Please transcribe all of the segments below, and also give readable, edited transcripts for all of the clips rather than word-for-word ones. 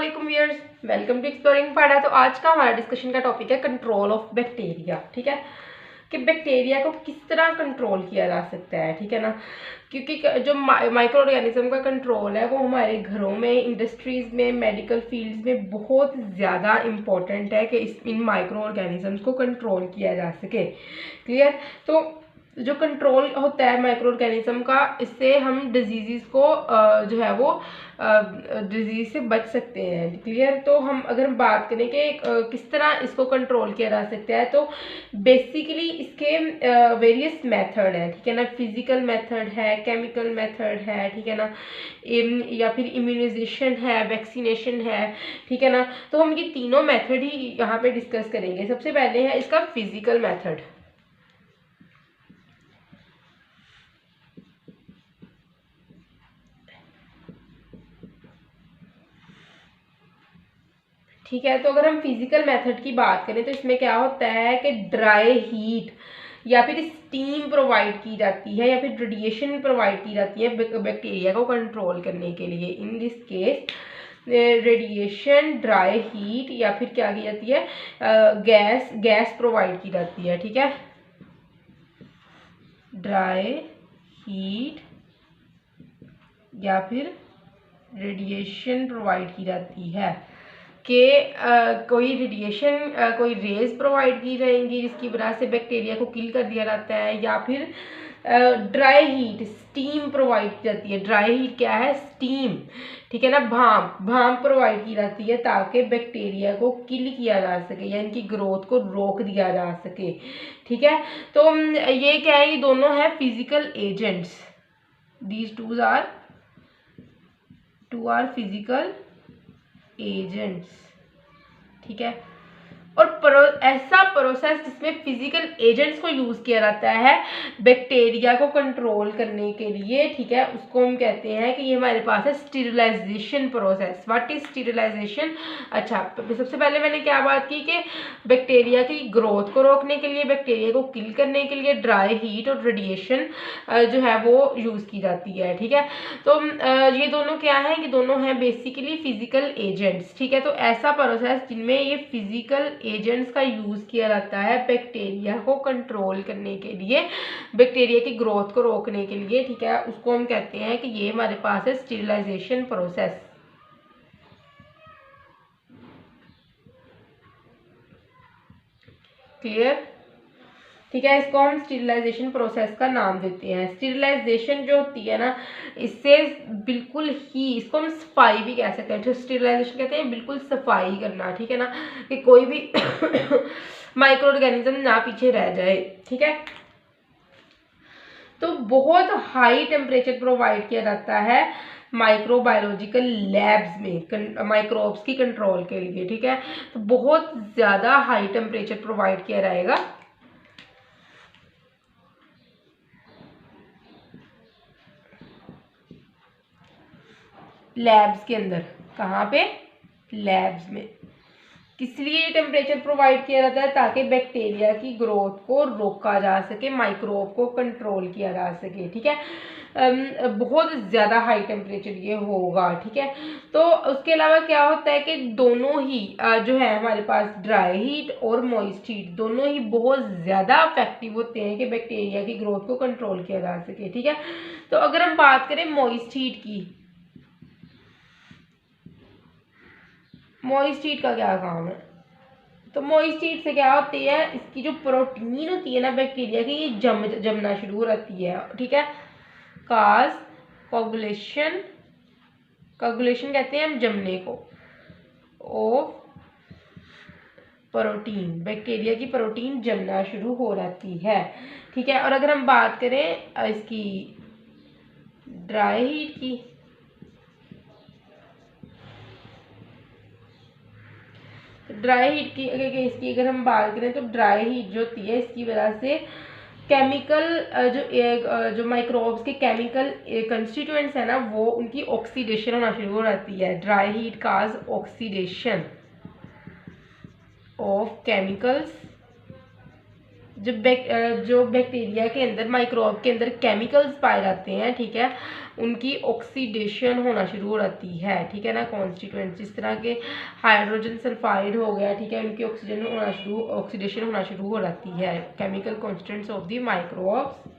वालेकुम viewers, welcome to exploring फाडा। तो आज का हमारा डिस्कशन का टॉपिक है कंट्रोल ऑफ बैक्टीरिया। ठीक है कि बैक्टीरिया को किस तरह कंट्रोल किया जा सकता है। ठीक है ना, क्योंकि जो माइक्रो ऑर्गेनिज्म का कंट्रोल है वो हमारे घरों में, इंडस्ट्रीज में, मेडिकल फील्ड्स में बहुत ज़्यादा इम्पोर्टेंट है कि इन माइक्रो ऑर्गेनिजम्स को कंट्रोल किया जा सके। क्लियर। तो जो कंट्रोल होता है माइक्रो ऑर्गेनिज्म का, इससे हम डिजीज़ को जो है वो डिजीज से बच सकते हैं। क्लियर। तो अगर हम बात करें कि किस तरह इसको कंट्रोल किया जा सकता है, तो बेसिकली इसके वेरियस मेथड हैं। ठीक है ना, फिजिकल मेथड है, केमिकल मेथड है, ठीक है ना, या फिर इम्यूनाइजेशन है, वैक्सीनेशन है। ठीक है ना, तो हम ये तीनों मेथड ही यहाँ पे डिस्कस करेंगे। सबसे पहले है इसका फिजिकल मेथड। ठीक है, तो अगर हम फिजिकल मेथड की बात करें तो इसमें क्या होता है कि ड्राई हीट या फिर स्टीम प्रोवाइड की जाती है या फिर रेडिएशन प्रोवाइड की जाती है बैक्टीरिया को कंट्रोल करने के लिए। In this case radiation, dry heat या फिर क्या की जाती है, गैस प्रोवाइड की जाती है। ठीक है, ड्राई हीट या फिर रेडिएशन प्रोवाइड की जाती है कि कोई रेडिएशन, कोई रेज प्रोवाइड की जाएंगी जिसकी वजह से बैक्टीरिया को किल कर दिया जाता है, या फिर ड्राई हीट, स्टीम प्रोवाइड की जाती है। ड्राई हीट क्या है? स्टीम। ठीक है ना, भाप प्रोवाइड की जाती है ताकि बैक्टीरिया को किल किया जा सके या इनकी ग्रोथ को रोक दिया जा सके। ठीक है, तो ये क्या है, ये दोनों है physical agents. These two are physical agents. ठीक है, और ऐसा प्रोसेस जिसमें फिजिकल एजेंट्स को यूज किया जाता है बैक्टीरिया को कंट्रोल करने के लिए, ठीक है, उसको हम कहते हैं कि ये हमारे पास है sterilization process. What is sterilization? अच्छा, सबसे पहले मैंने क्या बात की कि बैक्टीरिया की ग्रोथ को रोकने के लिए, बैक्टीरिया को किल करने के लिए ड्राई हीट और रेडिएशन जो है वो यूज की जाती है। ठीक है, तो ये दोनों क्या है, ये दोनों हैं बेसिकली फिजिकल एजेंट्स। ठीक है, तो ऐसा प्रोसेस जिनमें ये फिजिकल एजेंट्स का यूज किया जाता है बैक्टीरिया को कंट्रोल करने के लिए, बैक्टीरिया की ग्रोथ को रोकने के लिए। ठीक है, उसको हम कहते हैं कि ये हमारे पास है स्टीरिलाइजेशन प्रोसेस। क्लियर। ठीक है, इसको हम स्टीरिलाइजेशन प्रोसेस का नाम देते हैं। स्टीरिलाइजेशन जो होती है ना, इससे बिल्कुल ही, इसको हम सफाई भी कह सकते हैं। जो स्टीरिलाइजेशन कहते हैं बिल्कुल सफाई करना। ठीक है ना, कि कोई भी माइक्रो ऑर्गेनिज्म ना पीछे रह जाए। ठीक है, तो बहुत हाई टेम्परेचर प्रोवाइड किया जाता है माइक्रोबायोलॉजिकल लैब्स में माइक्रोब्स की कंट्रोल के लिए। ठीक है, तो बहुत ज़्यादा हाई टेम्परेचर प्रोवाइड किया जाएगा लैब्स के अंदर। कहाँ पे? लैब्स में। किस लिए ये टेम्परेचर प्रोवाइड किया जाता है? ताकि बैक्टीरिया की ग्रोथ को रोका जा सके, माइक्रोब को कंट्रोल किया जा सके। ठीक है, बहुत ज़्यादा हाई टेम्परेचर ये होगा। ठीक है, तो उसके अलावा क्या होता है कि दोनों ही जो है हमारे पास ड्राई हीट और मॉइस्ट हीट, दोनों ही बहुत ज़्यादा इफेक्टिव होते हैं कि बैक्टीरिया की ग्रोथ को कंट्रोल किया जा सके। ठीक है, तो अगर हम बात करें मॉइस्ट हीट की, मॉइस्ट हीट का क्या काम है? तो मॉइस्ट हीट से क्या होती है, इसकी जो प्रोटीन होती है ना बैक्टीरिया की, ये जमना शुरू हो जाती है। ठीक है, काज कोगुलेशन, कोगुलेशन कहते हैं हम जमने को, ऑफ प्रोटीन, बैक्टीरिया की प्रोटीन जमना शुरू हो जाती है। ठीक है, और अगर हम बात करें इसकी ड्राई हीट की, ड्राई हीट की इसकी अगर हम बात करें तो ड्राई हीट जो होती है इसकी वजह से केमिकल जो माइक्रोब्स के केमिकल कंस्टिट्यूएंट्स है ना, वो उनकी ऑक्सीडेशन होना शुरू हो जाती है। Dry heat cause oxidation of chemicals जो बैक्टीरिया के अंदर, माइक्रोब के अंदर केमिकल्स पाए जाते हैं, ठीक है, उनकी ऑक्सीडेशन होना शुरू हो जाती है, ठीक है ना। कॉन्स्टिट्यूएंट जिस तरह के हाइड्रोजन सल्फाइड हो गया, ठीक है, उनकी ऑक्सीडेशन होना शुरू हो जाती है, chemical constituents of the microbes.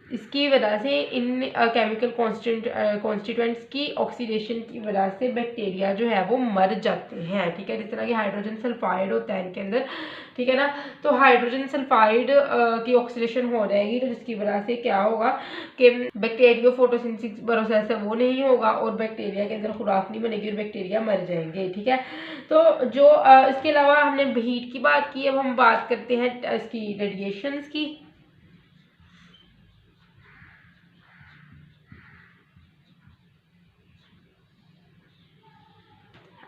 इसकी वजह से इन केमिकल कॉन्स्टिट्यूएंट्स की ऑक्सीडेशन की वजह से बैक्टीरिया जो है वो मर जाते हैं, ठीक है। जिस तरह की हाइड्रोजन सल्फाइड होता है इनके अंदर, ठीक है ना, तो हाइड्रोजन सल्फाइड की ऑक्सीडेशन हो जाएगी, तो जिसकी वजह से क्या होगा कि बैक्टीरिया फोटोसिंथेसिस प्रोसेस है वो नहीं होगा और बैक्टीरिया के अंदर खुराक नहीं बनेगी और बैक्टीरिया मर जाएंगे, ठीक है। तो जो इसके अलावा हमने हीट की बात की, अब हम बात करते हैं इसकी रेडिएशंस की।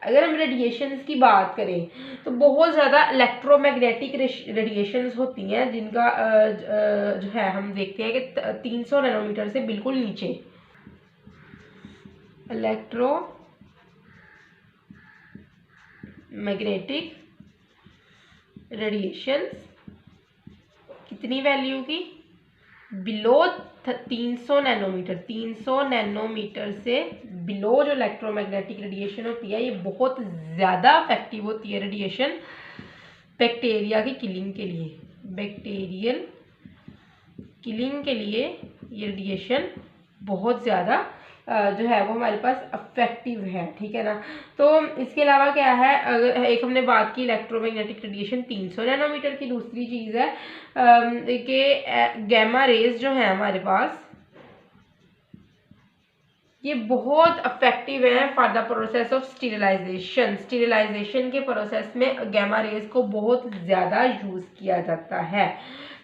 अगर हम रेडिएशंस की बात करें तो बहुत ज़्यादा इलेक्ट्रोमैग्नेटिक रेडिएशंस होती हैं, जिनका जो है हम देखते हैं कि 300 नैनोमीटर से बिल्कुल नीचे इलेक्ट्रोमैग्नेटिक रेडिएशंस कितनी वैल्यू की, बिलो 300 नैनोमीटर, 300 नैनोमीटर से बिलो जो इलेक्ट्रोमैग्नेटिक रेडिएशन होती है, ये बहुत ज़्यादा इफेक्टिव होती है रेडिएशन बैक्टीरिया की किलिंग के लिए। बैक्टीरियल किलिंग के लिए ये रेडिएशन बहुत ज़्यादा जो है वो हमारे पास इफेक्टिव है, ठीक है ना। तो इसके अलावा क्या है, अगर एक हमने बात की इलेक्ट्रोमैग्नेटिक रेडिएशन 300 नैनोमीटर की, दूसरी चीज़ है कि गैमा रेज जो है हमारे पास, ये बहुत इफेक्टिव है फॉर द प्रोसेस ऑफ स्टीरिलाइजेशन। स्टीरिलाइजेशन के प्रोसेस में गैमा रेज को बहुत ज़्यादा यूज़ किया जाता है,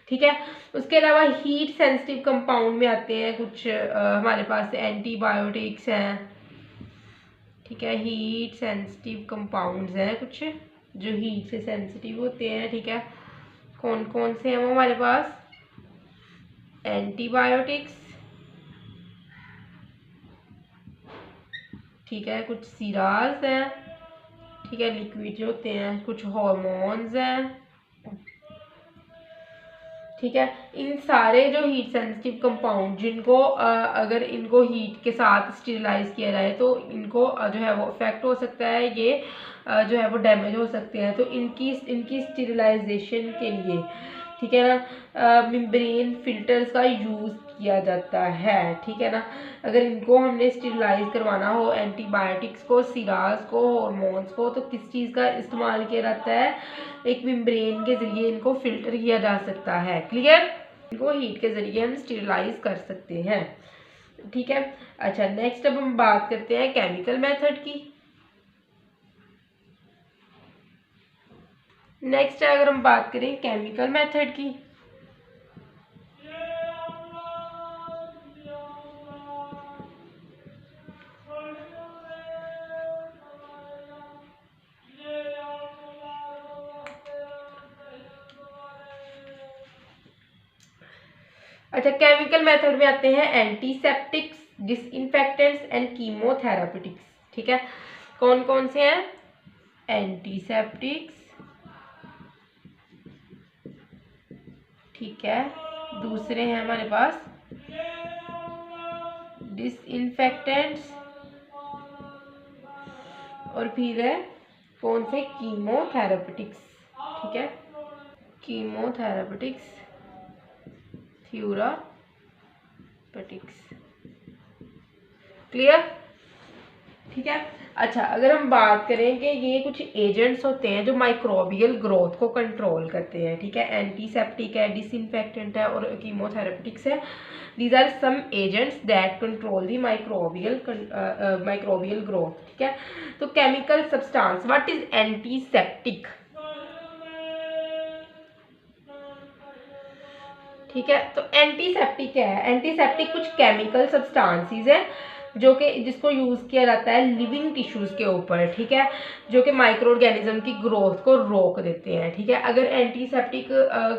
ठीक है। उसके अलावा हीट सेंसिटिव कंपाउंड में आते हैं कुछ हमारे पास एंटीबायोटिक्स हैं, ठीक है, हीट सेंसिटिव कंपाउंड्स हैं कुछ जो हीट से सेंसिटिव होते हैं, ठीक है। कौन कौन से हैं वो हमारे पास, एंटीबायोटिक्स, ठीक है, कुछ सीराज हैं, ठीक है, लिक्विड जो होते हैं, कुछ हार्मोन्स हैं, ठीक है। इन सारे जो हीट सेंसिटिव कंपाउंड जिनको अगर इनको हीट के साथ स्टीरिलाइज किया जाए तो इनको जो है वो इफेक्ट हो सकता है, ये जो है वो डैमेज हो सकते हैं। तो इनकी स्टीरिलाइजेशन के लिए, ठीक है ना, मेम्ब्रेन फिल्टर्स का यूज़ किया जाता है, ठीक है ना। अगर इनको हमने स्टीरिलाइज करवाना हो, एंटीबायोटिक्स को, सिराज को, हार्मोन्स को, तो किस चीज़ का इस्तेमाल किया जाता है, एक मेम्ब्रेन के ज़रिए इनको फिल्टर किया जा सकता है, क्लियर। इनको हीट के ज़रिए हम स्टीरिलाइज कर सकते हैं, ठीक है। अच्छा, नेक्स्ट अब हम बात करते हैं केमिकल मेथड की। नेक्स्ट अगर हम बात करें केमिकल मेथड की, अच्छा, केमिकल मेथड में आते हैं एंटीसेप्टिक्स, डिसइंफेक्टेंट्स एंड कीमोथेरापेटिक्स, ठीक है। कौन कौन से हैं, एंटीसेप्टिक्स, ठीक है, दूसरे हैं हमारे पास डिसइंफेक्टेंट्स, और फिर है कौन से, कीमोथेरापेटिक्स, ठीक है, कीमोथेरापेटिक्स, थ्योरापेटिक्स, क्लियर, ठीक है। अच्छा, अगर हम बात करें कि ये कुछ एजेंट्स होते हैं जो माइक्रोबियल ग्रोथ को कंट्रोल करते हैं, ठीक है, एंटीसेप्टिक है, डिसइंफेक्टेंट है और कीमोथेरापेटिक्स है। These are some agents that control the microbial growth, ठीक है। तो chemical substance, what is antiseptic, ठीक है। तो एंटीसेप्टिक क्या है, एंटीसेप्टिक कुछ केमिकल सब्सटेंसेस है जो कि जिसको यूज़ किया जाता है लिविंग टिश्यूज़ के ऊपर, ठीक है, जो कि माइक्रो ऑर्गेनिज्म की ग्रोथ को रोक देते हैं, ठीक है। अगर एंटीसेप्टिक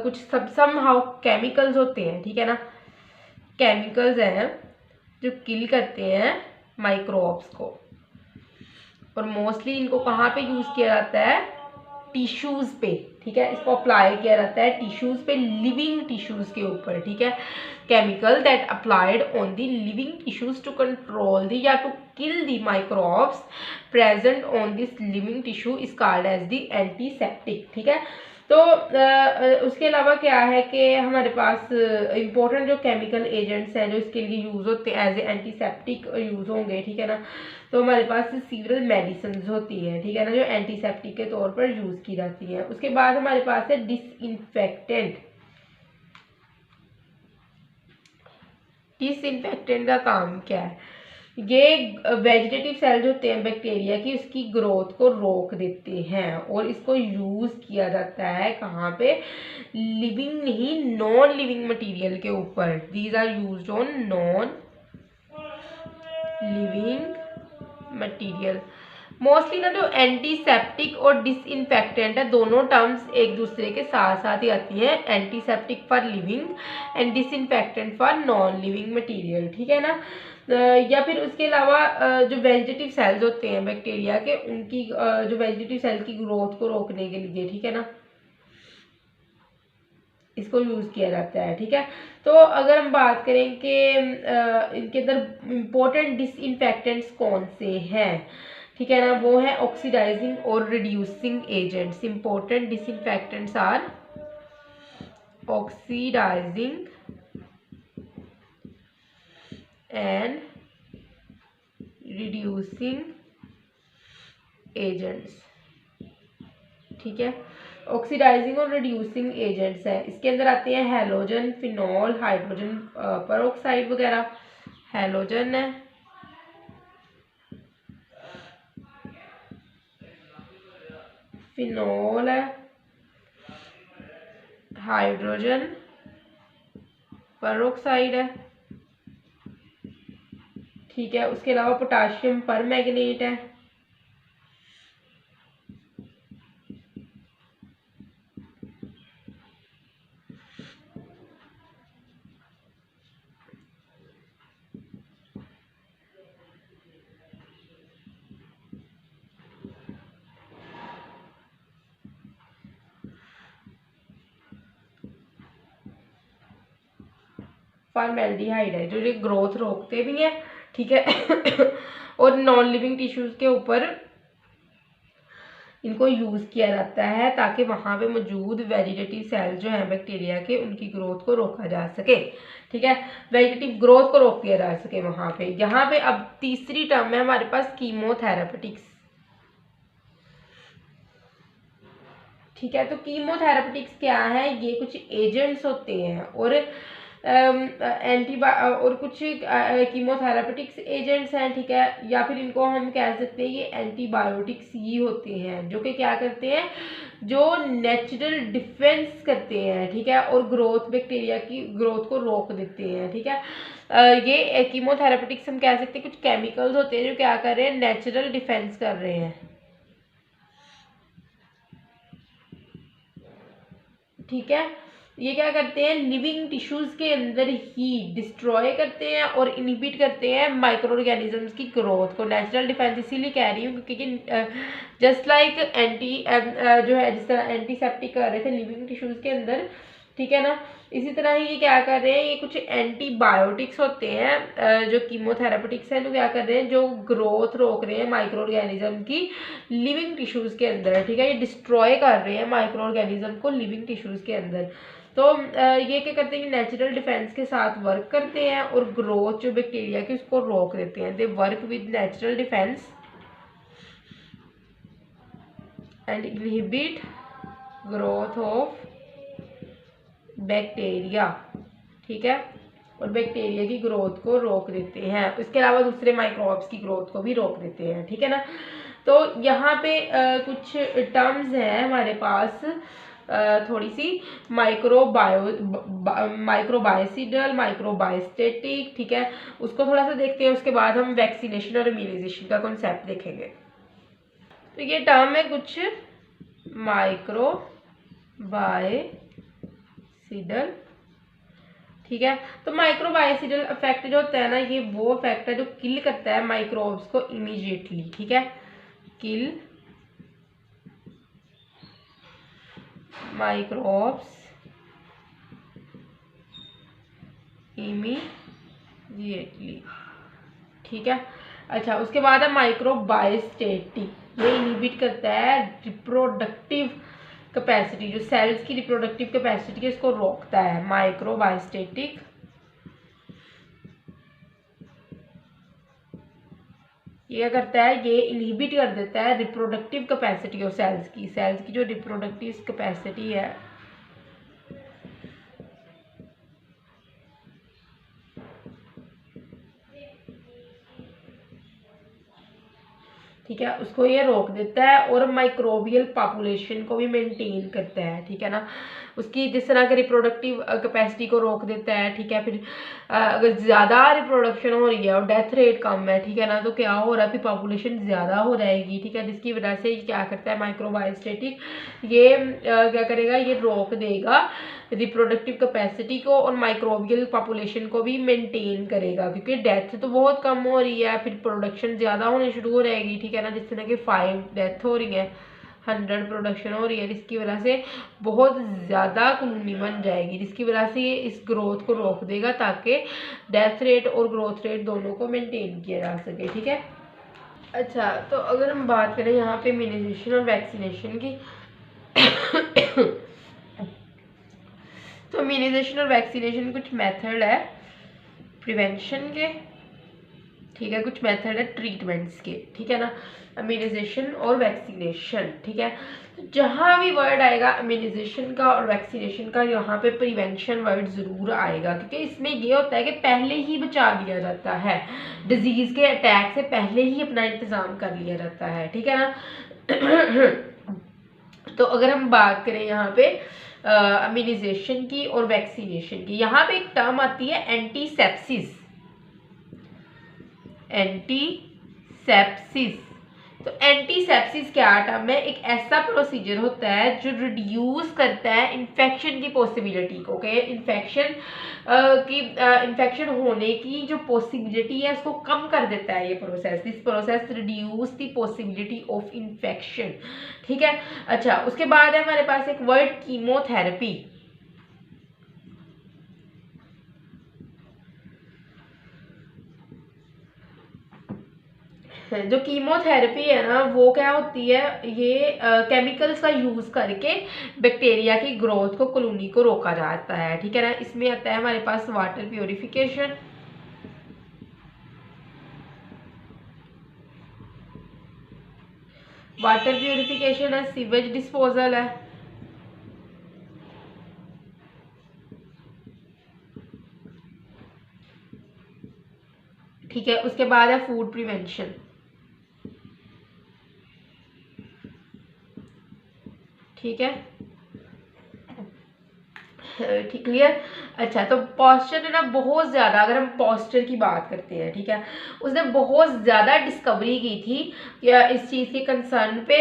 कुछ समहाउ केमिकल्स होते हैं, ठीक है ना, केमिकल्स हैं जो किल करते हैं माइक्रोब्स को, और मोस्टली इनको कहाँ पे यूज़ किया जाता है, टिश्यूज़ पे, ठीक है। इसको अप्लाई किया जाता है टिश्यूज़ पे, लिविंग टिश्यूज़ के ऊपर, ठीक है। Chemical that applied on the living tissues to control the या to kill the microbes present on this living tissue is called as the antiseptic, ठीक है। तो उसके अलावा क्या है कि हमारे पास इम्पोर्टेंट जो केमिकल एजेंट्स हैं जो इसके लिए यूज़ होते हैं एज ए एंटीसेप्टिक यूज़ होंगे, ठीक है ना। तो हमारे पास सीवरल मेडिसिन होती हैं, ठीक है ना, जो एंटीसेप्टिक के तौर पर यूज़ की जाती हैं। उसके बाद हमारे पास है डिसइंफेक्टेंट। डिसइंफेक्टेंट का काम क्या है? ये वेजिटेटिव सेल्स होते हैं बैक्टीरिया की, उसकी ग्रोथ को रोक देते हैं और इसको यूज़ किया जाता है कहाँ पे? लिविंग नहीं, नॉन लिविंग मटेरियल के ऊपर। These are used on non living material. Mostly ना जो एंटीसेप्टिक और डिसइंफेक्टेंट है, दोनों टर्म्स एक दूसरे के साथ साथ ही आती हैं। Antiseptic for living and disinfectant for non living material, ठीक है ना। या फिर उसके अलावा जो वेजिटेटिव सेल्स होते हैं बैक्टीरिया के, उनकी जो वेजिटेटिव सेल की ग्रोथ को रोकने के लिए, ठीक है ना, इसको यूज़ किया जाता है, ठीक है। तो अगर हम बात करें कि इनके अंदर इम्पोर्टेंट डिसइंफेक्टेंट्स कौन से हैं, ठीक है ना, वो है ऑक्सीडाइजिंग और reducing agents. Important disinfectants are oxidising and reducing agents, ठीक है। ऑक्सीडाइजिंग और रिड्यूसिंग एजेंट्स है, इसके अंदर आते हैं हैलोजन, फिनॉल, हाइड्रोजन पेरोक्साइड वगैरह। हैलोजन है, फिनॉल है, हाइड्रोजन पेरोक्साइड है, ठीक है। उसके अलावा पोटाशियम परमैंगनेट है, फॉर्मेल्डिहाइड है, जो ये ग्रोथ रोकते भी हैं, ठीक है। और नॉन लिविंग टिश्यूज के ऊपर इनको यूज़ किया जाता है ताकि वहाँ पे मौजूद वेजिटेटिव सेल जो हैं बैक्टीरिया के, उनकी ग्रोथ को रोका जा सके, ठीक है। वेजिटेटिव ग्रोथ को रोक दिया जा सके वहाँ पे। यहाँ पे अब तीसरी टर्म है हमारे पास कीमोथेरेपेटिक्स, ठीक है। तो कीमोथेरेपेटिक्स क्या है? ये कुछ एजेंट्स होते हैं और और कुछ कीमोथेरेपेटिक्स एजेंट्स हैं, ठीक है। या फिर इनको हम कह सकते हैं ये एंटीबायोटिक्स ही होते हैं, जो कि क्या करते हैं, जो नेचुरल डिफेंस करते हैं, ठीक है, और ग्रोथ, बैक्टीरिया की ग्रोथ को रोक देते हैं, ठीक है। ये कीमोथेरेपेटिक्स हम कह सकते हैं कुछ केमिकल्स होते हैं जो क्या कर रहे हैं, नेचुरल डिफेंस कर रहे हैं, ठीक है। ये क्या करते हैं, लिविंग टिश्यूज के अंदर ही डिस्ट्रॉय करते हैं और इनहिबिट करते हैं माइक्रो ऑर्गेनिजम्स की ग्रोथ को। नेचुरल डिफेंस इसीलिए कह रही हूँ क्योंकि जस्ट लाइक जो है, जिस तरह एंटीसेप्टिक कर रहे थे लिविंग टिश्यूज के अंदर, ठीक है ना, इसी तरह ही ये क्या कर रहे हैं, ये कुछ एंटीबायोटिक्स होते हैं जो कीमोथेरेपेटिक्स हैं, जो क्या कर रहे हैं, जो ग्रोथ रोक रहे हैं माइक्रो ऑर्गेनिज्म की लिविंग टिश्यूज के अंदर, ठीक है। ये डिस्ट्रॉय कर रहे हैं माइक्रो ऑर्गेनिज्म को लिविंग टिश्यूज के अंदर। तो ये क्या करते हैं, नेचुरल डिफेंस के साथ वर्क करते हैं और ग्रोथ जो बैक्टीरिया की उसको रोक देते हैं। They work with natural defence and inhibit growth of bacteria, ठीक है, और बैक्टीरिया की ग्रोथ को रोक देते हैं। इसके अलावा दूसरे माइक्रोब्स की ग्रोथ को भी रोक देते हैं, ठीक है ना। तो यहाँ पे कुछ टर्म्स हैं हमारे पास, थोड़ी सी माइक्रोबायोसिडल, माइक्रोबायोस्टेटिक, ठीक है, उसको थोड़ा सा देखते हैं। उसके बाद हम वैक्सीनेशन और इम्यूनाइजेशन का कॉन्सेप्ट देखेंगे। तो ये टर्म है कुछ माइक्रोबायोसिडल, ठीक है। तो माइक्रोबायोसिडल इफेक्ट जो होता है ना, ये वो इफेक्ट है जो किल करता है माइक्रोब्स को इमीडिएटली, ठीक है, किल माइक्रोब्स इमीडिएटली, ठीक है। अच्छा, उसके बाद है माइक्रोबायोस्टेटिक, ये इनहिबिट करता है रिप्रोडक्टिव कैपेसिटी, जो सेल्स की रिप्रोडक्टिव कैपेसिटी है इसको रोकता है। माइक्रोबायोस्टेटिक ये क्या करता है, ये इनहिबिट कर देता है रिप्रोडक्टिव कैपेसिटी ऑफ सेल्स की जो रिप्रोडक्टिव कैपेसिटी है ठीक है, उसको ये रोक देता है और माइक्रोबियल पॉपुलेशन को भी मेंटेन करता है, ठीक है ना। उसकी जिस तरह के रिप्रोडक्टिव कैपेसिटी को रोक देता है, ठीक है। फिर अगर ज़्यादा रिप्रोडक्शन हो रही है और डेथ रेट कम है, ठीक है ना, तो क्या हो रहा है, फिर पॉपुलेशन ज़्यादा हो जाएगी, ठीक है। जिसकी वजह से क्या करता है माइक्रोबायोस्टेटिक, ये क्या करेगा, ये रोक देगा रिप्रोडक्टिव कैपेसिटी को और माइक्रोबियल पॉपुलेशन को भी मेंटेन करेगा, क्योंकि डेथ तो बहुत कम हो रही है, फिर प्रोडक्शन ज़्यादा होने शुरू हो जाएगी, ठीक है ना। जिस तरह की 5 डेथ हो रही है, 100 प्रोडक्शन हो रही है, जिसकी वजह से बहुत ज़्यादा कॉलोनी बन जाएगी, जिसकी वजह से ये इस ग्रोथ को रोक देगा ताकि डेथ रेट और ग्रोथ रेट दोनों को मेंटेन किया जा सके, ठीक है। अच्छा, तो अगर हम बात करें यहाँ पे इम्यूनाइजेशन और वैक्सीनेशन की तो इम्यूनाइजेशन और वैक्सीनेशन कुछ मेथड है प्रिवेंशन के, ठीक है, कुछ मेथड है ट्रीटमेंट्स के, ठीक है ना। इम्यूनाइजेशन और वैक्सीनेशन, ठीक है। तो जहाँ भी वर्ड आएगा इम्यूनाइजेशन का और वैक्सीनेशन का, यहाँ पे प्रिवेंशन वर्ड ज़रूर आएगा, क्योंकि इसमें ये होता है कि पहले ही बचा लिया जाता है, डिजीज़ के अटैक से पहले ही अपना इंतज़ाम कर लिया जाता है, ठीक है ना। तो अगर हम बात करें यहाँ पे इम्यूनाइजेशन की और वैक्सीनेशन की, यहाँ पे एक टर्म आती है एंटीसेप्सिस। एंटीसेप्सिस, तो एंटीसेप्सिस क्या टर्म है, एक ऐसा प्रोसीजर होता है जो रिड्यूस करता है इन्फेक्शन की पॉसिबिलिटी को, कि इन्फेक्शन होने की जो पॉसिबिलिटी है उसको कम कर देता है ये process. This process reduce the possibility of infection, ठीक है। अच्छा, उसके बाद है हमारे पास एक वर्ड कीमोथेरेपी। जो कीमोथेरेपी है ना, वो क्या होती है, ये केमिकल्स का यूज करके बैक्टीरिया की ग्रोथ को, कॉलोनी को रोका जाता है, ठीक है ना। इसमें आता है हमारे पास वाटर प्योरिफिकेशन, वाटर प्योरिफिकेशन है, सीवेज डिस्पोजल है, ठीक है। उसके बाद है फूड प्रिवेंशन, ठीक है, ठीक, क्लियर। अच्छा, तो पॉस्चर ने ना बहुत ज़्यादा, अगर हम पॉस्चर की बात करते हैं, ठीक है, उसने बहुत ज़्यादा डिस्कवरी की थी इस चीज़ के कंसर्न पे,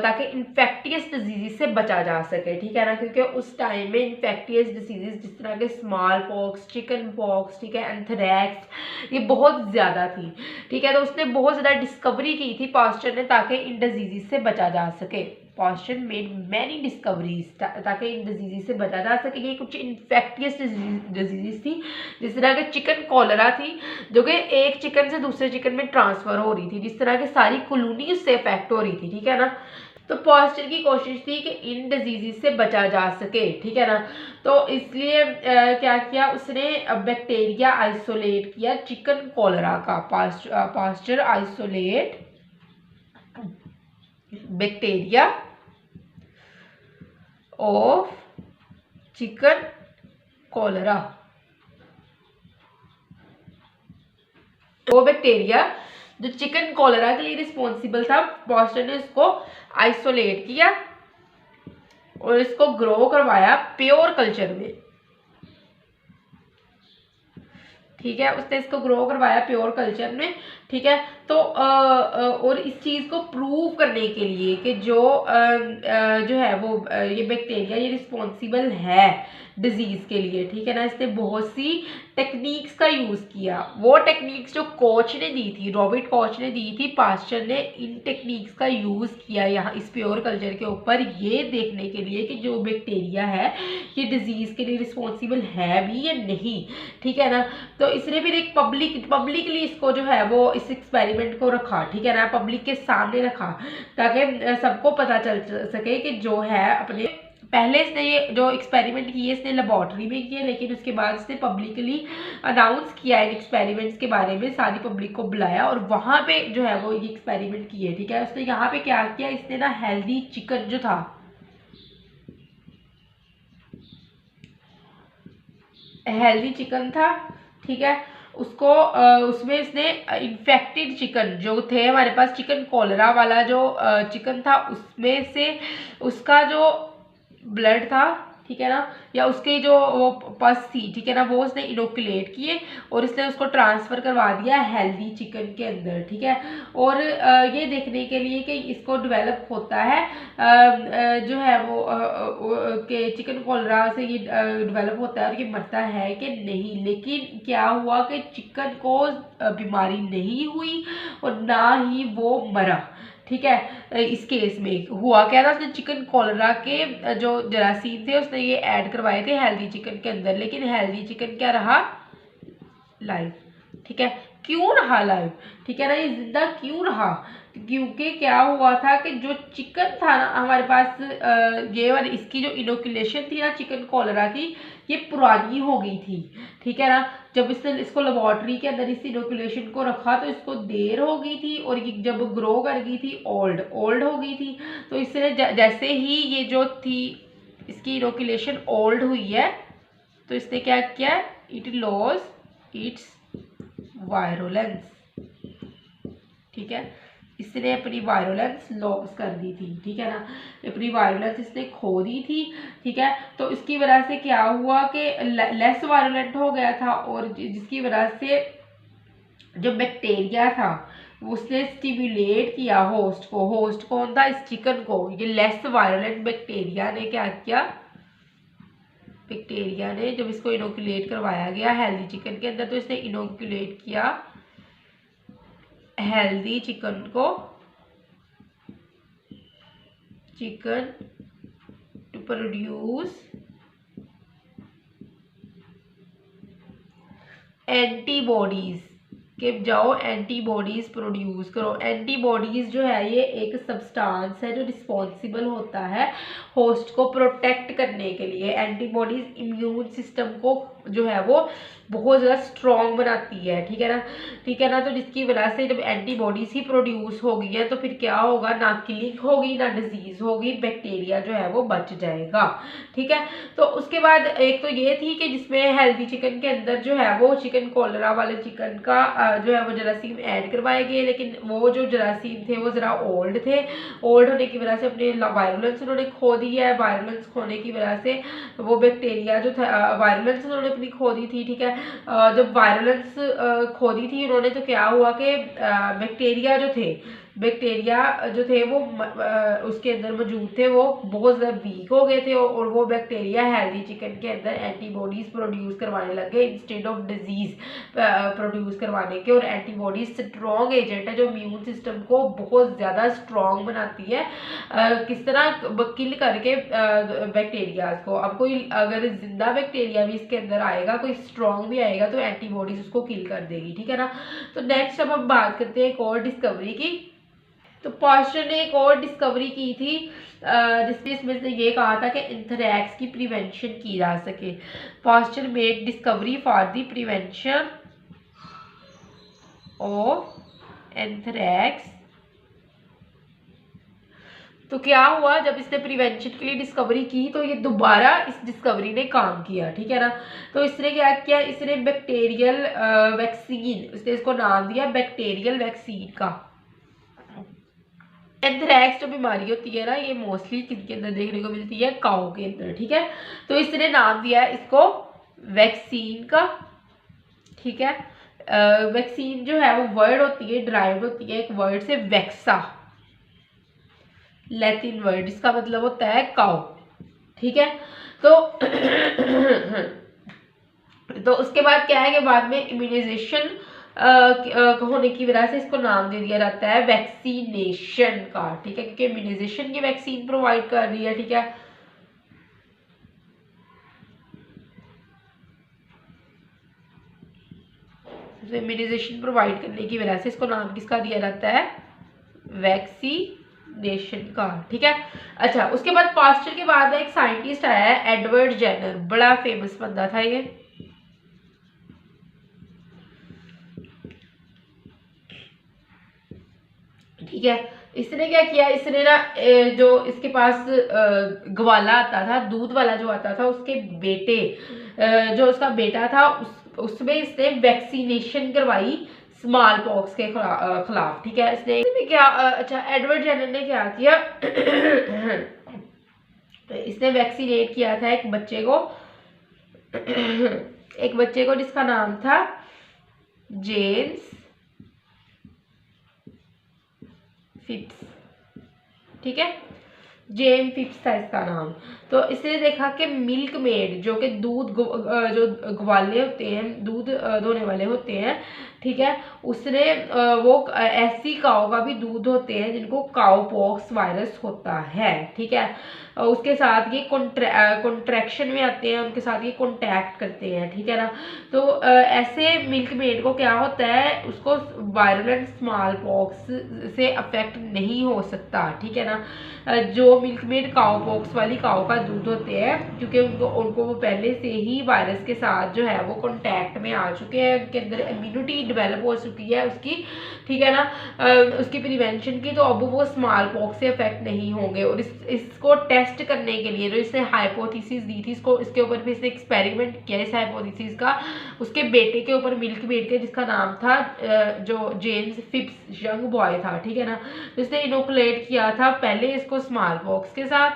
ताकि इन्फेक्टियस डिजीज़ से बचा जा सके, ठीक है ना। क्योंकि उस टाइम में इन्फेक्टियस डिजीज़ जिस तरह के स्मॉल पॉक्स, चिकन पॉक्स, ठीक है, एंथ्रैक्स, ये बहुत ज़्यादा थी, ठीक है। तो उसने बहुत ज़्यादा डिस्कवरी की थी पॉस्चर ने, ताकि इन डिजीज़ से बचा जा सके। पॉस्चर मेड मैनी डिस्कवरीज ताकि इन डिजीज़ से बचा जा सके। ये कुछ इन्फेक्टियस डिजीज़ थी, जिस तरह के चिकन कॉलरा थी, जो कि एक चिकन से दूसरे चिकन में ट्रांसफ़र हो रही थी, जिस तरह के सारी कॉलोनी उससे इफेक्ट हो रही थी, ठीक है ना। तो पॉस्चर की कोशिश थी कि इन डिजीज़ से बचा जा सके, ठीक है ना। तो इसलिए क्या किया उसने, बैक्टीरिया आइसोलेट किया चिकन कॉलरा का, Pasteur isolate bacteria of chicken cholera. वो बैक्टीरिया जो चिकन कॉलरा के लिए रिस्पॉन्सिबल था, पॉस्चर ने उसको आइसोलेट किया और इसको ग्रो करवाया प्योर कल्चर में, ठीक है। उसने इसको ग्रो करवाया प्योर कल्चर में, ठीक है। तो और इस चीज़ को प्रूव करने के लिए कि जो है वो ये बैक्टीरिया ये रिस्पॉन्सिबल है डिजीज़ के लिए, ठीक है ना, इसने बहुत सी टेक्निक्स का यूज़ किया। वो टेक्निक्स जो कोच ने दी थी, रॉबर्ट कोच ने दी थी, पास्चर ने इन टेक्निक्स का यूज़ किया यहाँ इस प्योर कल्चर के ऊपर, ये देखने के लिए कि जो बैक्टीरिया है ये डिजीज़ के लिए रिस्पॉन्सिबल है भी या नहीं, ठीक है ना। तो इसने फिर एक पब्लिकली इसको जो है वो इस एक्सपेरिमेंट को रखा, ठीक है ना, पब्लिक के सामने रखा, ताकि सबको पता चल सके कि जो है अपने पहले इसने ये जो एक्सपेरिमेंट किए इसने लेबॉर्ट्री में किए, लेकिन उसके बाद इसने पब्लिकली अनाउंस किया इन एक्सपेरिमेंट्स के बारे में, सारी पब्लिक को बुलाया और वहाँ पे जो है वो ये एक्सपेरिमेंट किए, ठीक है। उसने यहाँ पे क्या किया, इसने ना हेल्दी चिकन जो था, हेल्दी चिकन था, ठीक है, उसको उसमें इसने इन्फेक्टेड चिकन जो थे हमारे पास, चिकन कॉलरा वाला जो चिकन था, उसमें से उसका जो ब्लड था, ठीक है ना, या उसके जो वो पस थी, ठीक है ना, वो उसने इनोकुलेट किए और इसने उसको ट्रांसफ़र करवा दिया हेल्दी चिकन के अंदर, ठीक है। और ये देखने के लिए कि इसको डेवलप होता है जो है वो के चिकन कॉलरा से ये डेवलप होता है और ये मरता है कि नहीं। लेकिन क्या हुआ कि चिकन को बीमारी नहीं हुई और ना ही वो मरा, ठीक है। इस केस में हुआ क्या था, उसने चिकन कॉलरा के जो जरासीम थे उसने ये ऐड करवाए थे हेल्दी चिकन के अंदर, लेकिन हेल्दी चिकन क्या रहा, लाइव, ठीक है। क्यों रहा लाइव, ठीक है ना, ये जिंदा क्यों रहा, क्योंकि क्या हुआ था कि जो चिकन था ना हमारे पास ये वाली इसकी जो इनोकुलेशन थी ना चिकन कॉलरा की, ये पुरानी हो गई थी, ठीक है ना। जब इसने इसको लेबॉर्ट्री के अंदर इस इनोकुलेशन को रखा तो इसको देर हो गई थी और ये जब ग्रो कर गई थी ओल्ड हो गई थी। तो इसने जैसे ही ये जो थी इसकी इनोकुलेशन ओल्ड हुई है तो इसने क्या किया, इट लॉस इट्स वायरुलेंस, ठीक है। इसने अपनी वायरुलेंस लॉस कर दी थी, ठीक है ना, अपनी वायरुलेंस इसने खो दी थी, ठीक है। तो इसकी वजह से क्या हुआ कि लेस वायरुलेंट हो गया था और जिसकी वजह से जो बैक्टीरिया था उसने स्टिमुलेट किया होस्ट को। होस्ट कौन था, इस चिकन को। ये लेस वायरुलेंट बैक्टीरिया ने क्या किया, बैक्टीरिया ने जब इसको इनोकुलेट करवाया गया हेल्दी चिकन के अंदर तो इसने इनोकुलेट किया हेल्दी चिकन को, चिकन टू प्रोड्यूस एंटीबॉडीज, कि जाओ एंटीबॉडीज प्रोड्यूस करो। एंटीबॉडीज जो है ये एक सब्सटेंस है जो रिस्पॉन्सिबल होता है होस्ट को प्रोटेक्ट करने के लिए। एंटीबॉडीज इम्यून सिस्टम को जो है वो बहुत ज़्यादा स्ट्रॉन्ग बनाती है, ठीक है ना, ठीक है ना। तो जिसकी वजह से जब एंटीबॉडीज ही प्रोड्यूस होगी है तो फिर क्या होगा, ना किलिंग होगी ना डिजीज होगी, बैक्टीरिया जो है वो बच जाएगा, ठीक है। तो उसके बाद एक तो ये थी कि जिसमें हेल्दी चिकन के अंदर जो है वो चिकन कॉलरा वाले चिकन का जो है वो जरासीम ऐड करवाए गए, लेकिन वो जो जरासीम थे वो ज़रा ओल्ड थे। ओल्ड होने की वजह से अपने वायरुलेंस उन्होंने खो दी है। वायरुलेंस खोने की वजह से वो बैक्टीरिया जो था वायरुलेंस उन्होंने अपनी खो दी थी, ठीक है। जब वायरुलेंस खो दी थी उन्होंने तो क्या हुआ कि बैक्टीरिया जो थे वो उसके अंदर मौजूद थे वो बहुत ज़्यादा वीक हो गए थे और वो बैक्टीरिया हेल्दी चिकन के अंदर एंटीबॉडीज़ प्रोड्यूस करवाने लगे इंस्टेड ऑफ डिजीज़ प्रोड्यूस करवाने के। और एंटीबॉडीज स्ट्रॉन्ग एजेंट है जो इम्यून सिस्टम को बहुत ज़्यादा स्ट्रॉन्ग बनाती है। किस तरह किल करके बैक्टीरिया को। अब कोई अगर जिंदा बैक्टीरिया भी इसके अंदर आएगा, कोई स्ट्रॉन्ग भी आएगा तो एंटीबॉडीज उसको किल कर देगी, ठीक है ना। तो नेक्स्ट अब हम बात करते हैं एक और डिस्कवरी की। तो पास्चर ने एक और डिस्कवरी की थी जिसमें इसमें ये कहा था कि एंथ्रैक्स की प्रिवेंशन की जा सके। Pasteur made discovery for the prevention of anthrax. तो क्या हुआ, जब इसने प्रिवेंशन के लिए डिस्कवरी की तो ये दोबारा इस डिस्कवरी ने काम किया, ठीक है ना। तो इसने क्या किया, इसने बैक्टीरियल वैक्सीन, उसने इसको नाम दिया बैक्टीरियल वैक्सीन का। एंथ्रैक्स जो बीमारी होती है ना ये मोस्टली किसके अंदर देखने को मिलती है, काऊ के अंदर, ठीक है। तो इसने नाम दिया है इसको वैक्सीन का, ठीक है, वैक्सीन जो है वो वर्ड होती है, ड्राइव्ड होती है एक वर्ड से, वैक्सा, लैटिन वर्ड, इसका मतलब होता है काउ। ठीक है, तो तो उसके बाद क्या है कि बाद में इम्यूनाइजेशन होने की वजह से इसको नाम दे दिया जाता है वैक्सीनेशन का। ठीक है, क्योंकि इम्यूनाइजेशन की वैक्सीन प्रोवाइड कर रही है। ठीक है, तो इम्यूनाइजेशन प्रोवाइड करने की वजह से इसको नाम किसका दिया जाता है, वैक्सीनेशन का। ठीक है, अच्छा उसके बाद पास्चर के बाद एक साइंटिस्ट आया है एडवर्ड जेनर, बड़ा फेमस बंदा था ये। ठीक है, इसने क्या किया, इसने ना जो इसके पास ग्वाला आता था, दूध वाला जो आता था, उसके बेटे जो उसका बेटा था उसमें इसने वैक्सीनेशन करवाई स्मॉल पॉक्स के खिलाफ। ठीक है, इसने क्या अच्छा एडवर्ड जेनर ने क्या किया इसने वैक्सीनेट किया था एक बच्चे को जिसका नाम था जेम्स फिप्स। ठीक है, जेम फिप्स था इसका नाम। तो इसने देखा कि मिल्क मेड जो कि दूध जो ग्वाले होते हैं, दूध दोने वाले होते हैं, ठीक है, उसने वो ऐसी काऊ का भी दूध होते हैं जिनको काऊ पॉक्स वायरस होता है। ठीक है, उसके साथ ये कॉन्ट्रैक्शन में आते हैं, उनके साथ ये कॉन्टैक्ट करते हैं। ठीक है ना, तो ऐसे मिल्क मेड को क्या होता है, उसको वायरलेंट स्मॉल पॉक्स से अफेक्ट नहीं हो सकता। ठीक है ना, जो मिल्क मेड काऊ पॉक्स वाली काऊ का दूध होते हैं, क्योंकि उनको वो पहले से ही वायरस के साथ जो है वो कॉन्टैक्ट में आ चुके हैं, उनके अंदर इम्यूनिटी डेवलप हो चुकी है उसकी। ठीक है ना, उसकी प्रिवेंशन की, तो अब वो स्मॉल पॉक्स से अफेक्ट नहीं होंगे। और इसको टेस्ट करने के लिए जो इसने हाइपोथेसिस दी थी, इसके ऊपर भी इसने एक्सपेरिमेंट किया इस हाइपोथेसिस का, उसके बेटे के ऊपर मिल्क मेड के, जिसका नाम था जो जेम्स फिप्स, यंग बॉय था। ठीक है ना, तो इसने इनोकुलेट किया था पहले इसको स्मॉल पॉक्स के साथ।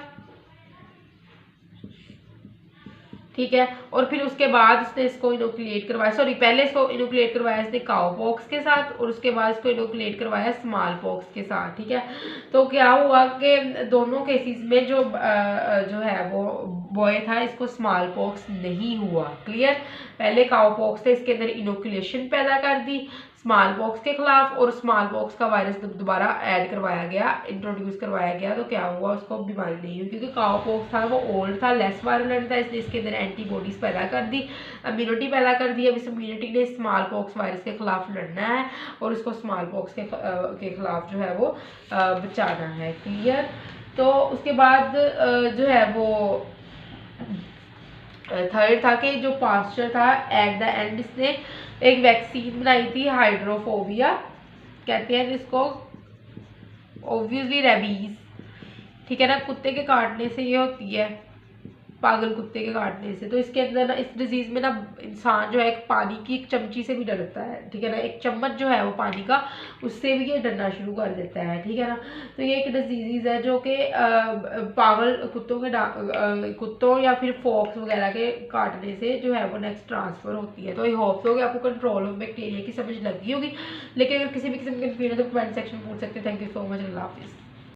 ठीक है, और फिर उसके बाद इसने इसको इनोकुलेट करवाया, सॉरी पहले इसको इनोकुलेट करवाया इसने काउ पॉक्स के साथ, और उसके बाद इसको इनोकुलेट करवाया स्मॉल पॉक्स के साथ। ठीक है, तो क्या हुआ कि दोनों केसेस में जो है वो बॉय था, इसको स्मॉल पॉक्स नहीं हुआ। क्लियर, पहले काउ पॉक्स से इसके अंदर इनोकुलेशन पैदा कर दी स्मॉल पॉक्स के खिलाफ, और स्मॉल पॉक्स का वायरस दोबारा ऐड करवाया गया, इंट्रोड्यूस करवाया गया, तो क्या हुआ, उसको बीमारी नहीं हुई, क्योंकि काउ पॉक्स था वो ओल्ड था, लेस वायरलेंट था, इसलिए इसके अंदर एंटीबॉडीज पैदा कर दी, इम्यूनिटी पैदा कर दी। अब इस इम्यूनिटी ने स्मॉल पॉक्स वायरस के खिलाफ लड़ना है और इसको स्मॉल पॉक्स के खिलाफ जो है वो बचाना है। क्लियर, तो उसके बाद जो है वो थर्ड था कि जो पास्चर था एट द एंड इसने एक वैक्सीन बनाई थी, हाइड्रोफोबिया कहते हैं जिसको, ऑब्वियसली रेबीज। ठीक है ना, कुत्ते के काटने से ये होती है, पागल कुत्ते के काटने से। तो इसके अंदर ना, इस डिजीज में ना इंसान जो है एक पानी की एक चमची से भी डरता है। ठीक है ना, एक चम्मच जो है वो पानी का, उससे भी ये डरना शुरू कर देता है। ठीक है ना, तो ये एक डिजीज है जो कि पागल कुत्तों या फिर फॉक्स वगैरह के काटने से जो है वो नेक्स्ट ट्रांसफर होती है। तो आई होप सो कि आपको कंट्रोल ऑफ बैक्टीरिया की समझ लगी होगी। लेकिन अगर किसी भी किस्म की कंफ्यूजन है तो कमेंट सेक्शन में पूछ सकते हैं। थैंक यू सो मच, अल्लाह हाफिज़।